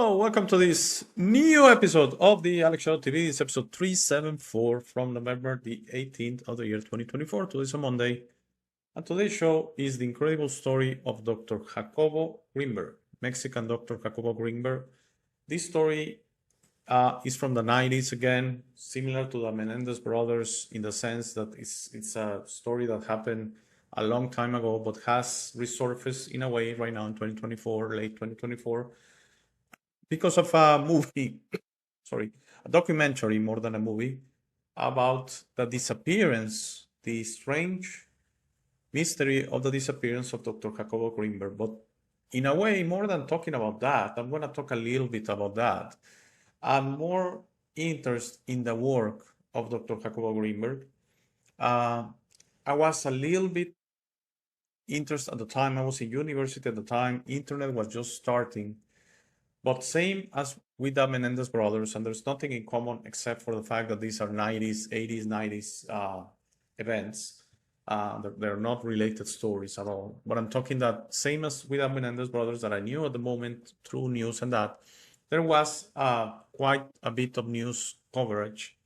Hello, welcome to this new episode of the Alex Show TV. It's episode 374 from November the 18th of the year 2024. Today's a Monday. And today's show is the incredible story of Dr. Jacobo Greenberg, Mexican Dr. Jacobo Greenberg. This story is from the 90s again, similar to the Menendez brothers in the sense that it's a story that happened a long time ago, but has resurfaced in a way right now in 2024, late 2024, because of a movie, sorry, a documentary more than a movie, about the disappearance, the strange mystery of the disappearance of Dr. Jacobo Greenberg. But in a way, more than talking about that, I'm going to talk a little bit about that. I'm more interested in the work of Dr. Jacobo Greenberg. I was a little bit interested at the time. I was in university at the time. Internet was just starting. But same as with the Menendez brothers, and there's nothing in common except for the fact that these are 90s, 80s, 90s events. They're not related stories at all. But I'm talking that same as with the Menendez brothers that I knew at the moment through news and that, there was quite a bit of news coverage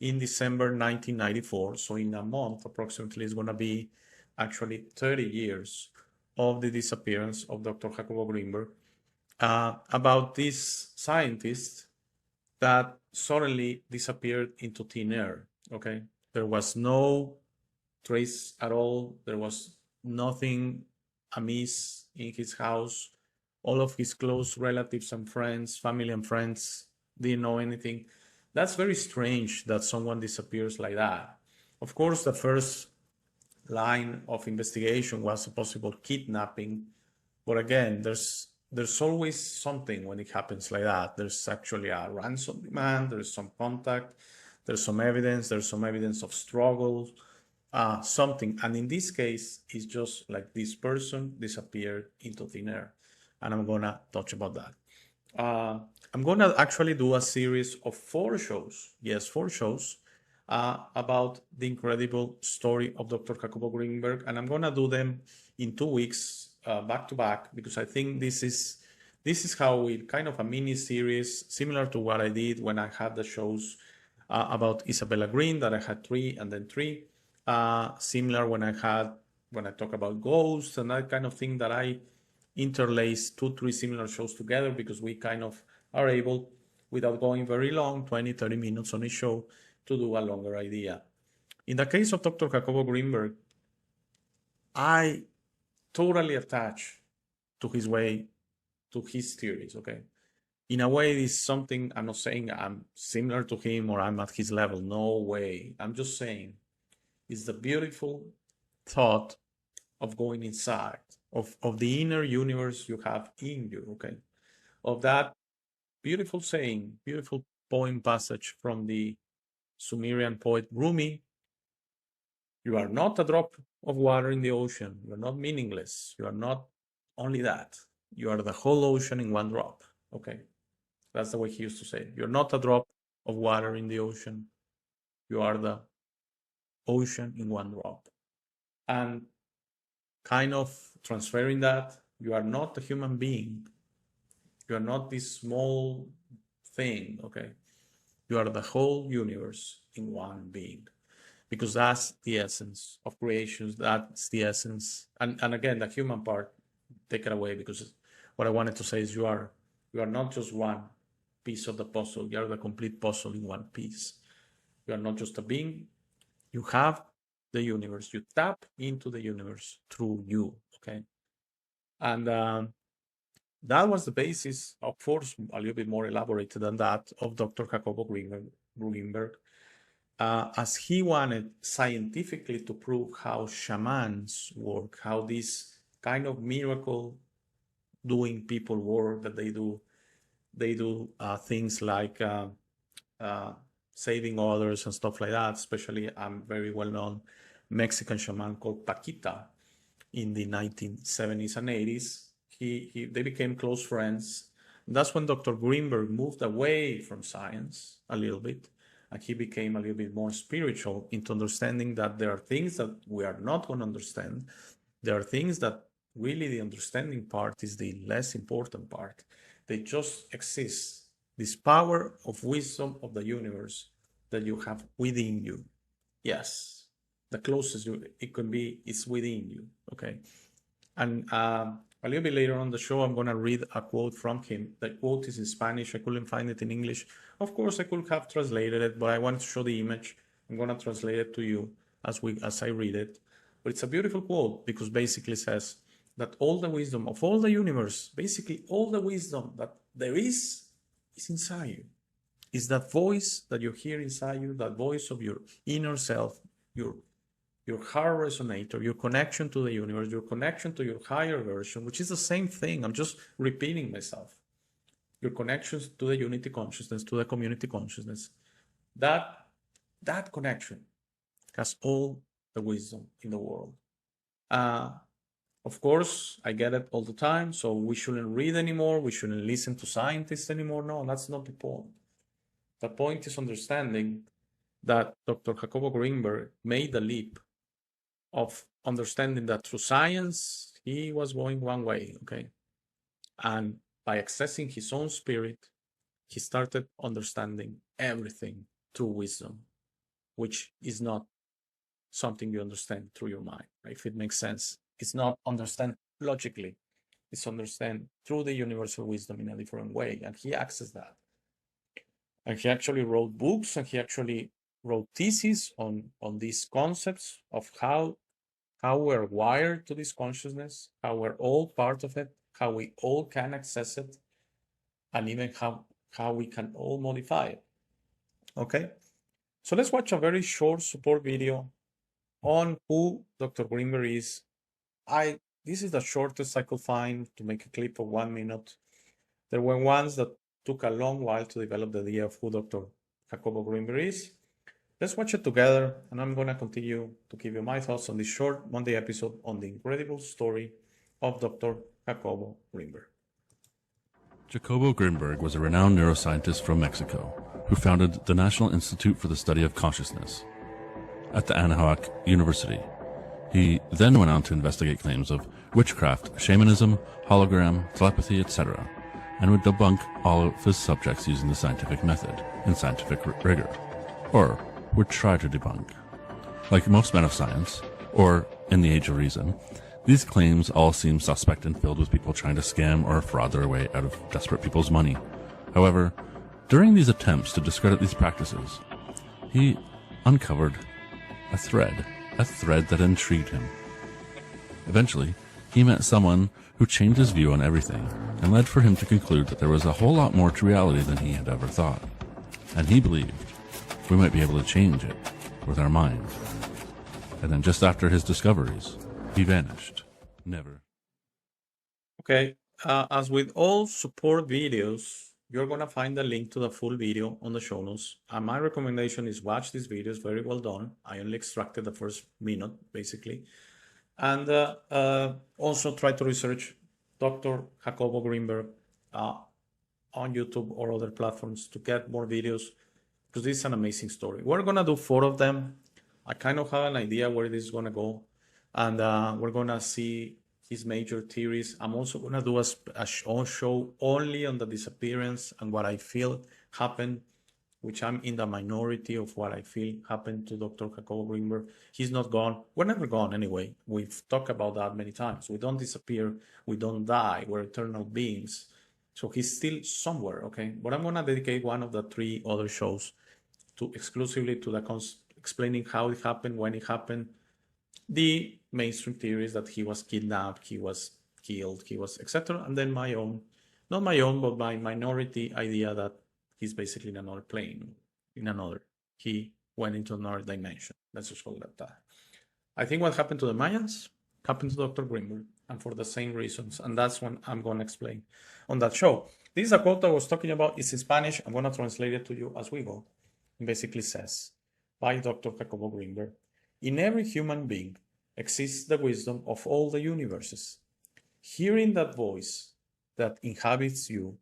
in December 1994. So in a month, approximately, it's going to be actually 30 years of the disappearance of Dr. Jacobo Greenberg. About this scientist that suddenly disappeared into thin air. Okay, there was no trace at all. There was nothing amiss in his house. All of his close relatives and friends, family and friends, didn't know anything. That's very strange that someone disappears like that. Of course, the first line of investigation was a possible kidnapping, but again, there's always something when it happens like that. There's actually a ransom demand, there's some contact, there's some evidence of struggle, something. And in this case, it's just like this person disappeared into thin air. And I'm gonna touch about that. I'm gonna actually do a series of 4 shows, yes, 4 shows, about the incredible story of Dr. Jacobo Greenberg. And I'm gonna do them in 2 weeks, back to back, because I think this is how we kind of a mini series similar to what I did when I had the shows about Isabella Green, that I had 3 and then 3. Similar when I talk about ghosts and that kind of thing, that I interlace 2-3 similar shows together, because we kind of are able, without going very long, 20-30 minutes on each show, to do a longer idea. In the case of Dr. Jacobo Greenberg, I totally attached to his way, to his theories, okay? In a way, it's something, I'm not saying I'm similar to him or I'm at his level, no way. I'm just saying it's the beautiful thought of going inside, of the inner universe you have in you, okay? Of that beautiful saying, beautiful poem passage from the Sumerian poet Rumi: you are not a drop of water in the ocean. You are not meaningless. You are not only that. You are the whole ocean in one drop. Okay. That's the way he used to say it. You're not a drop of water in the ocean. You are the ocean in one drop. And kind of transferring that, you are not a human being. You are not this small thing. Okay. You are the whole universe in one being. Because that's the essence of creations. That's the essence. And again, the human part, take it away, because what I wanted to say is you are not just one piece of the puzzle. You are the complete puzzle in one piece. You are not just a being. You have the universe. You tap into the universe through you, okay? And that was the basis, of course, a little bit more elaborated than that, of Dr. Jacobo Greenberg. As he wanted scientifically to prove how shamans work, how these kind of miracle doing people work, that they do things like saving others and stuff like that. Especially a very well-known Mexican shaman called Paquita in the 1970s and 80s. They became close friends. That's when Dr. Greenberg moved away from science a little bit, and he became a little bit more spiritual, into understanding that there are things that we are not going to understand. There are things that really the understanding part is the less important part. They just exist. This power of wisdom of the universe that you have within you. Yes, the closest it can be is within you. Okay. And a little bit later on the show, I'm going to read a quote from him. The quote is in Spanish. I couldn't find it in English. Of course, I could have translated it, but I wanted to show the image. I'm going to translate it to you as I read it. But it's a beautiful quote because basically says that all the wisdom of all the universe, basically all the wisdom that there is inside you. Is that voice that you hear inside you, that voice of your inner self, your heart resonator, your connection to the universe, your connection to your higher version, which is the same thing. I'm just repeating myself. Your connections to the unity consciousness, to the community consciousness. That connection has all the wisdom in the world. Of course, I get it all the time, so we shouldn't read anymore, we shouldn't listen to scientists anymore. No, that's not the point. The point is understanding that Dr. Jacobo Greenberg made the leap of understanding that through science, he was going one way, okay? And by accessing his own spirit, he started understanding everything through wisdom, which is not something you understand through your mind, right? If it makes sense. It's not understand logically. It's understand through the universal wisdom in a different way. And he accessed that. And he actually wrote books and he actually wrote theses on these concepts of how we're wired to this consciousness, how we're all part of it, how we all can access it, and even how we can all modify it. Okay? So let's watch a very short support video on who Dr. Greenberg is. This is the shortest I could find to make a clip of 1 minute. There were ones that took a long while to develop the idea of who Dr. Jacobo Greenberg is. Let's watch it together, and I'm going to continue to give you my thoughts on this short Monday episode on the incredible story of Dr. Jacobo Greenberg. Jacobo Greenberg was a renowned neuroscientist from Mexico who founded the National Institute for the Study of Consciousness at the Anahuac University. He then went on to investigate claims of witchcraft, shamanism, hologram, telepathy, etc., and would debunk all of his subjects using the scientific method and scientific rigor, or would try to debunk. Like most men of science, or in the age of reason, these claims all seem suspect and filled with people trying to scam or fraud their way out of desperate people's money. However, during these attempts to discredit these practices, he uncovered a thread that intrigued him. Eventually, he met someone who changed his view on everything and led for him to conclude that there was a whole lot more to reality than he had ever thought. And he believed we might be able to change it with our minds. And then just after his discoveries, he vanished. Never. Okay, as with all support videos, you're going to find the link to the full video on the show notes. And my recommendation is watch these videos. Very well done. I only extracted the first minute, basically. And also try to research Dr. Jacobo Greenberg on YouTube or other platforms to get more videos, because this is an amazing story. We're going to do 4 of them. I kind of have an idea where this is going to go. And we're going to see his major theories. I'm also going to do a show only on the disappearance and what I feel happened, which I'm in the minority of what I feel happened to Dr. Jacobo Greenberg. He's not gone. We're never gone anyway. We've talked about that many times. We don't disappear. We don't die. We're eternal beings. So he's still somewhere, okay? But I'm going to dedicate one of the 3 other shows to exclusively to the explaining how it happened, when it happened, the mainstream theories that he was kidnapped, he was killed, he was etc. And then my own, not my own, but my minority idea that he's basically in another plane, he went into another dimension. Let's just call it that. I think what happened to the Mayans happened to Dr. Greenberg, and for the same reasons. And that's what I'm going to explain on that show. This is a quote I was talking about. It's in Spanish. I'm going to translate it to you as we go. It basically says, by Dr. Jacobo Greenberg, in every human being exists the wisdom of all the universes. Hearing that voice that inhabits you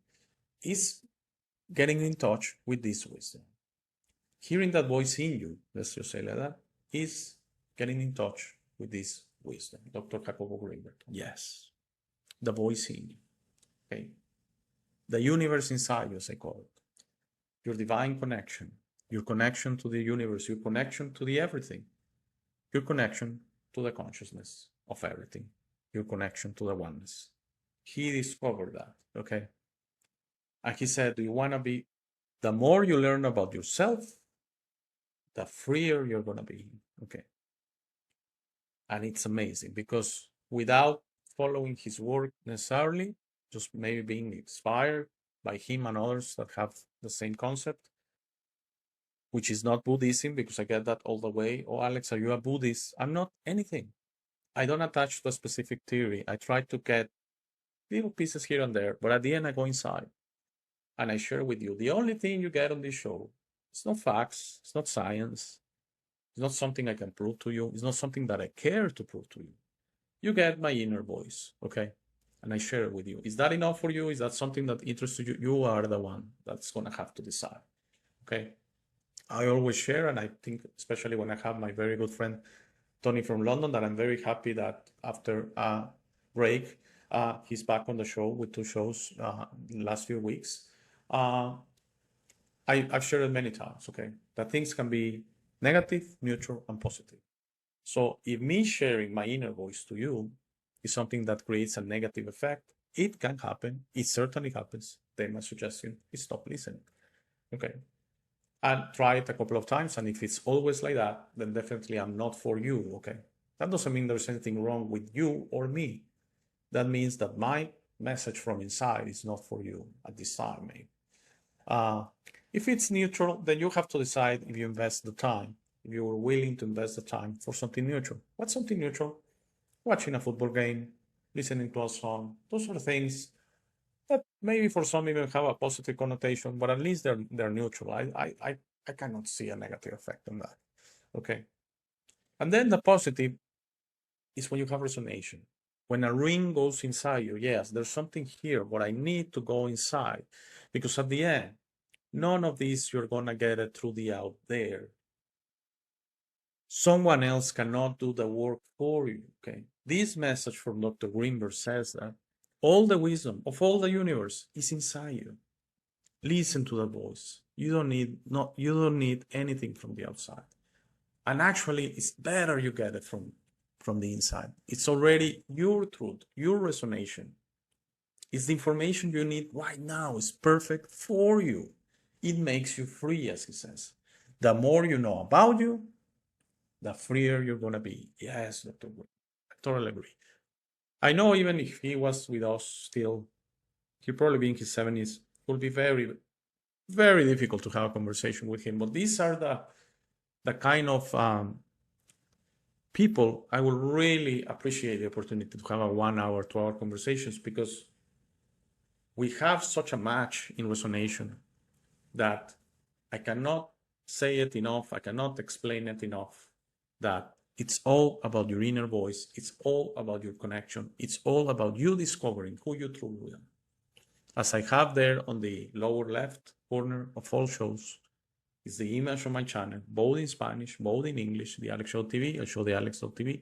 is getting in touch with this wisdom. Hearing that voice in you, let's just say like that, is getting in touch with this wisdom. Dr. Jacobo Greenberg. Yes, the voice in you. Okay. the universe inside you, as I call it, your divine connection, your connection to the universe, your connection to the everything, your connection to the consciousness of everything, your connection to the oneness. He discovered that, okay? And he said, do you want to be, the more you learn about yourself, the freer you're going to be, okay? And it's amazing because without following his work necessarily, just maybe being inspired by him and others that have the same concept, which is not Buddhism, because I get that all the way. Oh, Alex, are you a Buddhist? I'm not anything. I don't attach to a specific theory. I try to get little pieces here and there, but at the end I go inside and I share with you. The only thing you get on this show, it's not facts, it's not science, it's not something I can prove to you, it's not something that I care to prove to you. You get my inner voice, okay? And I share it with you. Is that enough for you? Is that something that interests you? You are the one that's gonna have to decide, okay? I always share, and I think especially when I have my very good friend Tony from London, that I'm very happy that after a break, he's back on the show with 2 shows in the last few weeks. I've shared it many times, okay? That things can be negative, neutral, and positive. So if me sharing my inner voice to you is something that creates a negative effect, it can happen. It certainly happens. Then my suggestion is stop listening, okay? And try it a couple of times. And if it's always like that, then definitely I'm not for you, okay? That doesn't mean there's anything wrong with you or me. That means that my message from inside is not for you at this time, maybe. If it's neutral, then you have to decide if you invest the time, if you are willing to invest the time for something neutral. What's something neutral? Watching a football game, listening to a song, those are things that maybe for some even have a positive connotation, but at least they're neutral. I cannot see a negative effect on that. Okay. And then the positive is when you have resonation. When a ring goes inside you, yes, there's something here, but I need to go inside. Because at the end, none of this you're gonna get it through the out there. Someone else cannot do the work for you. Okay. This message from Dr. Greenberg says that all the wisdom of all the universe is inside you. Listen to the voice. You don't need anything from the outside. And actually, it's better you get it from the inside. It's already your truth, your resonation. It's the information you need right now. It's perfect for you. It makes you free, as he says. The more you know about you, the freer you're going to be. Yes, Dr. Wood. I totally agree. I know even if he was with us still, he'd probably be in his 70s. It would be very, very difficult to have a conversation with him. But these are the kind of people I would really appreciate the opportunity to have a 1 hour, 2 hour conversations, because we have such a match in resonation that I cannot say it enough. I cannot explain it enough, that it's all about your inner voice. It's all about your connection. It's all about you discovering who you truly are. As I have there on the lower left corner of all shows, is the image of my channel, both in Spanish, both in English, the Alex Show TV, I show the Alex.tv.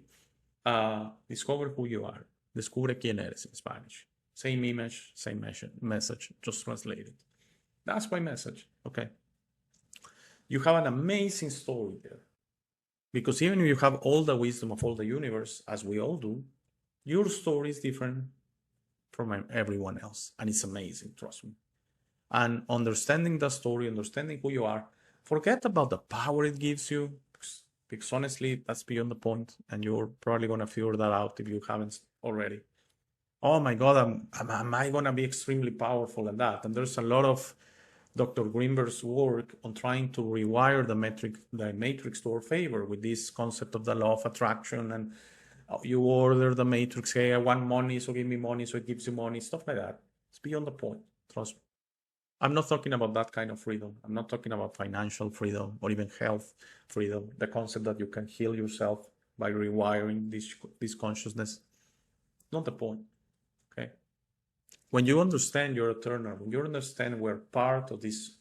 Discover who you are. Descubre quién eres in Spanish. Same image, same message, just translated. That's my message, okay? You have an amazing story there. Because even if you have all the wisdom of all the universe, as we all do, your story is different from everyone else. And it's amazing, trust me. And understanding the story, understanding who you are, forget about the power it gives you, because honestly, that's beyond the point, and you're probably going to figure that out if you haven't already. Oh my God, am I going to be extremely powerful in that? And there's a lot of Dr. Greenberg's work on trying to rewire the matrix to our favor with this concept of the law of attraction, and you order the matrix, hey, I want money, so give me money, so it gives you money, stuff like that. It's beyond the point, trust me. I'm not talking about that kind of freedom. I'm not talking about financial freedom or even health freedom, the concept that you can heal yourself by rewiring this consciousness. Not the point, okay? When you understand you're eternal, when you understand we're part of this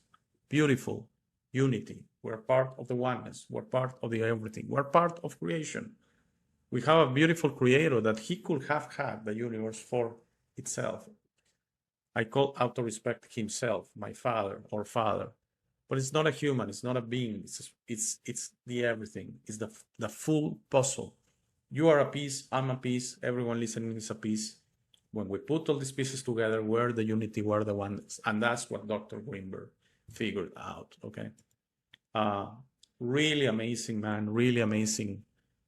beautiful unity, we're part of the oneness, we're part of the everything, we're part of creation. We have a beautiful creator that he could have had the universe for itself. I call auto-respect himself, my father or father. But it's not a human, it's not a being, it's the everything, it's the full puzzle. You are a piece, I'm a piece, everyone listening is a piece. When we put all these pieces together, we're the unity, we're the ones, and that's what Dr. Greenberg figured out, okay? Really amazing man, really amazing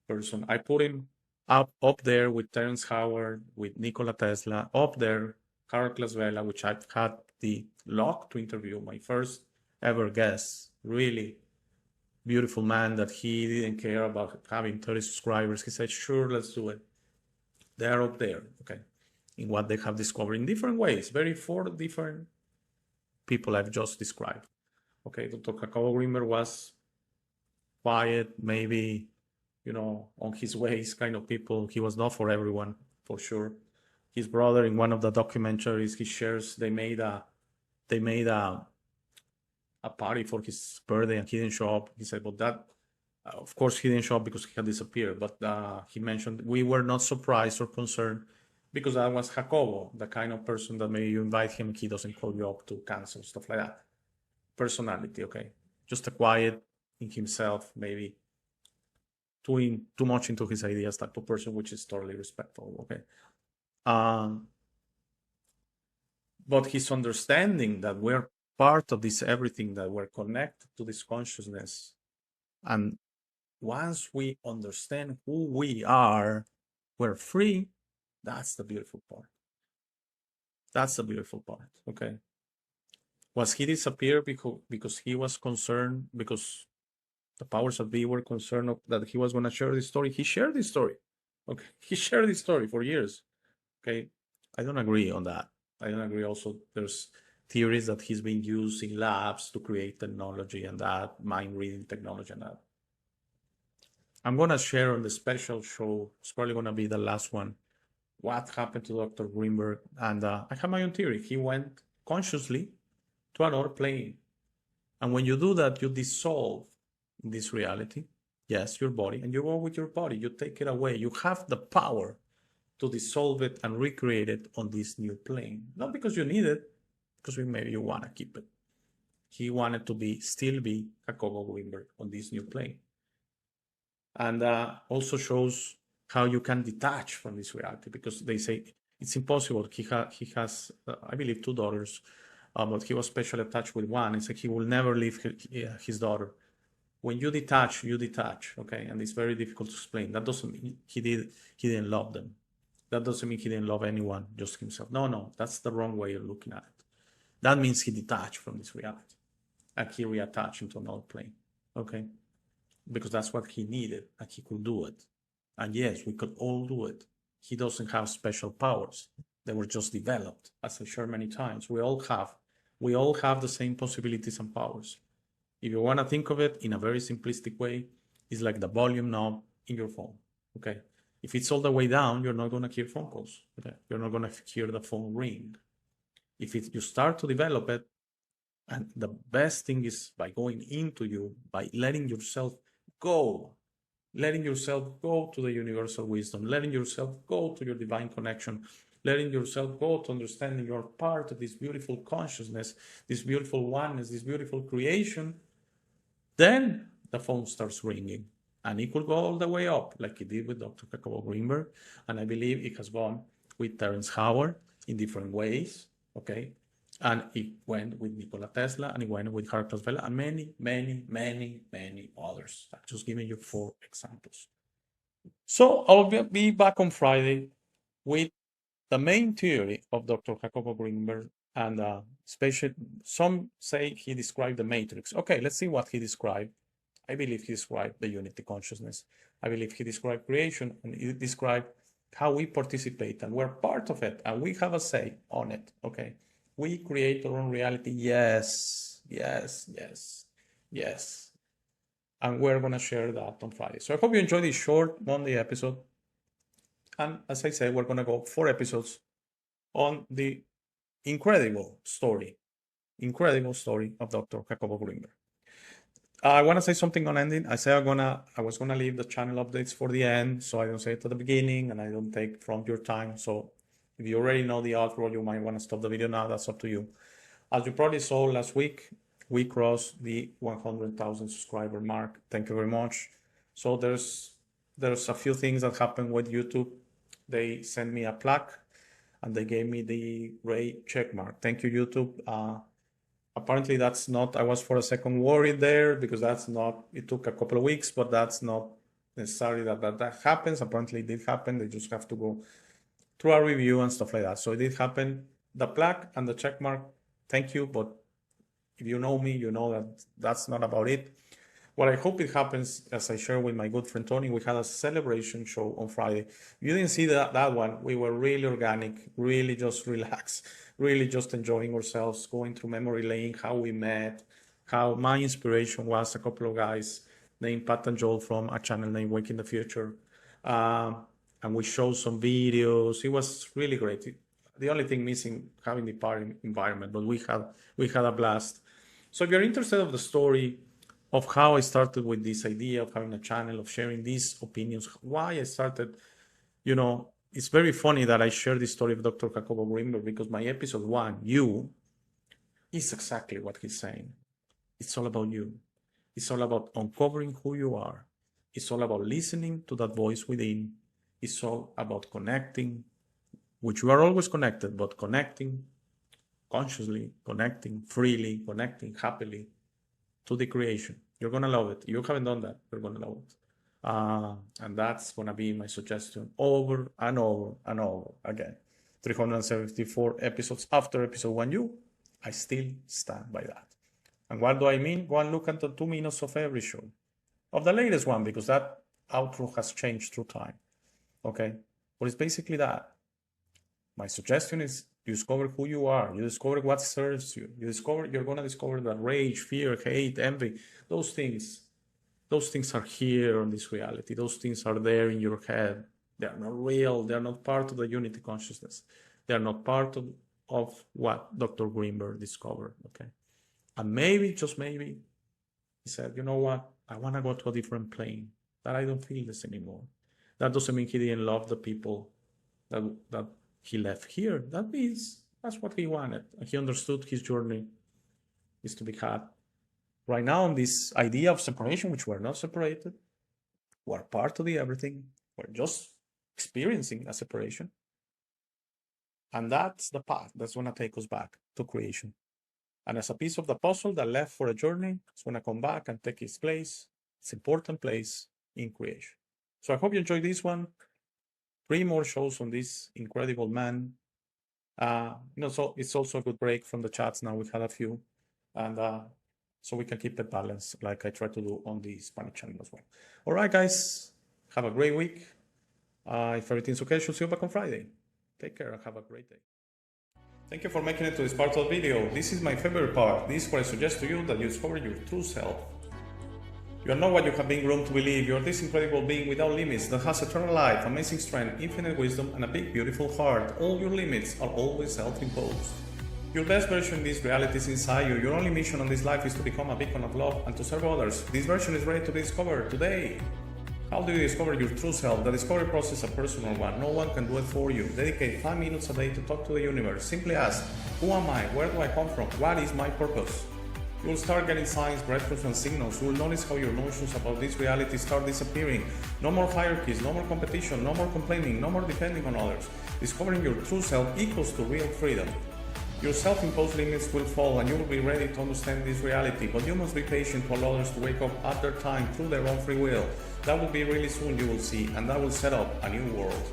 person. I put him up there with Terence Howard, with Nikola Tesla, up there, Carlos Vela, which I've had the luck to interview, my first ever guest. Really beautiful man that he didn't care about having 30 subscribers. He said, sure, let's do it. They're up there, okay, in what they have discovered in different ways, four different people I've just described. Okay, Dr. Jacobo Greenberg was quiet, maybe, on his ways kind of people. He was not for everyone, for sure. His brother, in one of the documentaries he shares, they made a party for his birthday and he didn't show up. He said, but that, of course, he didn't show up because he had disappeared. But he mentioned we were not surprised or concerned because that was Jacobo, the kind of person that maybe you invite him, he doesn't call you up to cancel, stuff like that. Personality, okay? Just a quiet in himself, maybe too much into his ideas type of person, which is totally respectful, okay? But his understanding that we're part of this everything, that we're connected to this consciousness, and once we understand who we are, we're free. That's the beautiful part. That's the beautiful part, okay? Was he disappeared because he was concerned, because the powers that be were concerned that he was going to share this story? He shared this story, okay? He shared this story for years, okay? I don't agree on that. I don't agree also. There's theories that he's been used in labs to create technology and that, mind reading technology and that. I'm going to share on the special show, it's probably going to be the last one, what happened to Dr. Greenberg. And I have my own theory. He went consciously to another plane. And when you do that, you dissolve in this reality, yes, your body, and you go with your body, you take it away. You have the power to dissolve it and recreate it on this new plane. Not because you need it, because maybe you want to keep it. He wanted to still be Jacobo Greenberg on this new plane. And also shows how you can detach from this reality, because they say it's impossible. He has, I believe, 2 daughters, but he was specially attached with one. It's like he will never leave his daughter. When you detach, okay? And it's very difficult to explain. That doesn't mean he didn't love them. That doesn't mean he didn't love anyone, just himself. No, that's the wrong way of looking at it. That means he detached from this reality and he reattached into another plane, okay? Because that's what he needed and he could do it. And yes, we could all do it. He doesn't have special powers. They were just developed, as I shared many times. We all have the same possibilities and powers. If you want to think of it in a very simplistic way, it's like the volume knob in your phone, okay? If it's all the way down, you're not going to hear phone calls, okay? You're not going to hear the phone ring. If you start to develop it, and the best thing is by going into you, by letting yourself go to the universal wisdom, letting yourself go to your divine connection, letting yourself go to understanding you're part of this beautiful consciousness, this beautiful oneness, this beautiful creation, then the phone starts ringing. And it could go all the way up, like it did with Dr. Jacobo Greenberg. And I believe it has gone with Terence Howard in different ways, okay? And it went with Nikola Tesla, and it went with Carlos Vela, and many, many, many, many others. I'm just giving you 4 examples. So I'll be back on Friday with the main theory of Dr. Jacobo Greenberg, and especially some say he described the matrix. Okay, let's see what he described. I believe he described the unity consciousness. I believe he described creation, and he described how we participate, and we're part of it, and we have a say on it, okay? We create our own reality, yes. And we're going to share that on Friday. So I hope you enjoyed this short Monday episode. And as I said, we're going to go 4 episodes on the incredible story of Dr. Jacobo Greenberg. I want to say something on ending. I said I was gonna leave the channel updates for the end, so I don't say it at the beginning and I don't take from your time. So If you already know the outro, you might want to stop the video now. That's up to you. As you probably saw last week, we crossed the 100,000 subscriber mark. Thank you very much. So there's a few things that happened with YouTube. They sent me a plaque and they gave me the gray check mark. Thank you, YouTube. Apparently that's not, I was for a second worried there because that's not, it took a couple of weeks, but that's not necessarily that happens. Apparently it did happen. They just have to go through a review and stuff like that. So it did happen. The plaque and the check mark, thank you. But if you know me, you know that that's not about it. What I hope it happens, as I shared with my good friend Tony, we had a celebration show on Friday. If you didn't see that one, we were really organic, really just relaxed, really just enjoying ourselves, going through memory lane, how we met, how my inspiration was a couple of guys named Pat and Joel from a channel named Wake in the Future. And we showed some videos. It was really great. The only thing missing, having the party environment, but we had a blast. So if you're interested of the story of how I started with this idea of having a channel, of sharing these opinions, why I started, it's very funny that I share this story of Dr. Jacobo Greenberg because my episode 1, You, is exactly what he's saying. It's all about you. It's all about uncovering who you are. It's all about listening to that voice within. It's all about connecting, which you are always connected, but connecting consciously, connecting freely, connecting happily to the creation. You're going to love it. You haven't done that. You're going to love it. And that's going to be my suggestion over and over and over again. 374 episodes after episode 1 You, I still stand by that. And what do I mean? Go and look at the 2 minutes of every show. Of the latest one, because that outro has changed through time. Okay? But it's basically that. My suggestion is you discover who you are. You discover what serves you. You're going to discover that rage, fear, hate, envy, those things are here on this reality. Those things are there in your head. They are not real. They are not part of the unity consciousness. They are not part of what Dr. Greenberg discovered. Okay. And maybe, just maybe, he said, you know what? I want to go to a different plane. That I don't feel this anymore. That doesn't mean he didn't love the people that he left here. That means that's what he wanted. He understood his journey is to be had. Right now, on this idea of separation, which we're not separated, we're part of the everything. We're just experiencing a separation. And that's the path that's going to take us back to creation. And as a piece of the puzzle that left for a journey, it's going to come back and take its place, its important place in creation. So I hope you enjoyed this one. 3 more shows on this incredible man. So it's also a good break from the chats now. We've had a few. And so we can keep it balanced like I try to do on the Spanish channel as well. All right, guys. Have a great week. If everything's okay, I'll see you back on Friday. Take care and have a great day. Thank you for making it to this part of the video. This is my favorite part. This is where I suggest to you that you discover your true self. You are not what you have been groomed to believe. You are this incredible being without limits that has eternal life, amazing strength, infinite wisdom, and a big, beautiful heart. All your limits are always self-imposed. Your best version in this reality is inside you. Your only mission on this life is to become a beacon of love and to serve others. This version is ready to be discovered today. How do you discover your true self? The discovery process is a personal one. No one can do it for you. Dedicate 5 minutes a day to talk to the universe. Simply ask, who am I? Where do I come from? What is my purpose? You will start getting signs, breakthroughs, and signals. You will notice how your notions about this reality start disappearing. No more hierarchies, no more competition, no more complaining, no more depending on others. Discovering your true self equals to real freedom. Your self-imposed limits will fall and you will be ready to understand this reality, but you must be patient to allow others to wake up at their time through their own free will. That will be really soon, you will see, and that will set up a new world.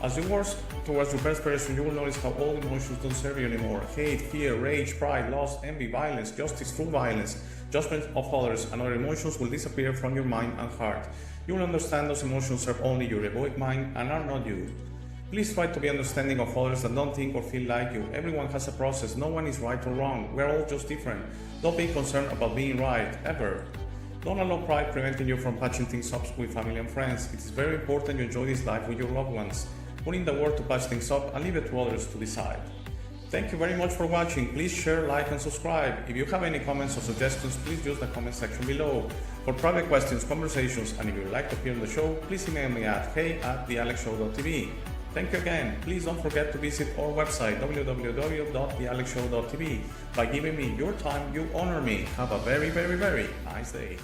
As you work towards your best version, you will notice how all emotions don't serve you anymore. Hate, fear, rage, pride, lust, envy, violence, justice through violence, judgment of others, and other emotions will disappear from your mind and heart. You will understand those emotions serve only your egoic mind and are not you. Please try to be understanding of others that don't think or feel like you. Everyone has a process. No one is right or wrong. We're all just different. Don't be concerned about being right, ever. Don't allow pride preventing you from patching things up with family and friends. It is very important you enjoy this life with your loved ones. Put in the work to patch things up and leave it to others to decide. Thank you very much for watching. Please share, like, and subscribe. If you have any comments or suggestions, please use the comment section below. For private questions, conversations, and if you would like to appear on the show, please email me at hey@thealexshow.tv. Thank you again. Please don't forget to visit our website www.thealexshow.tv. By giving me your time, you honor me. Have a very, very, very nice day.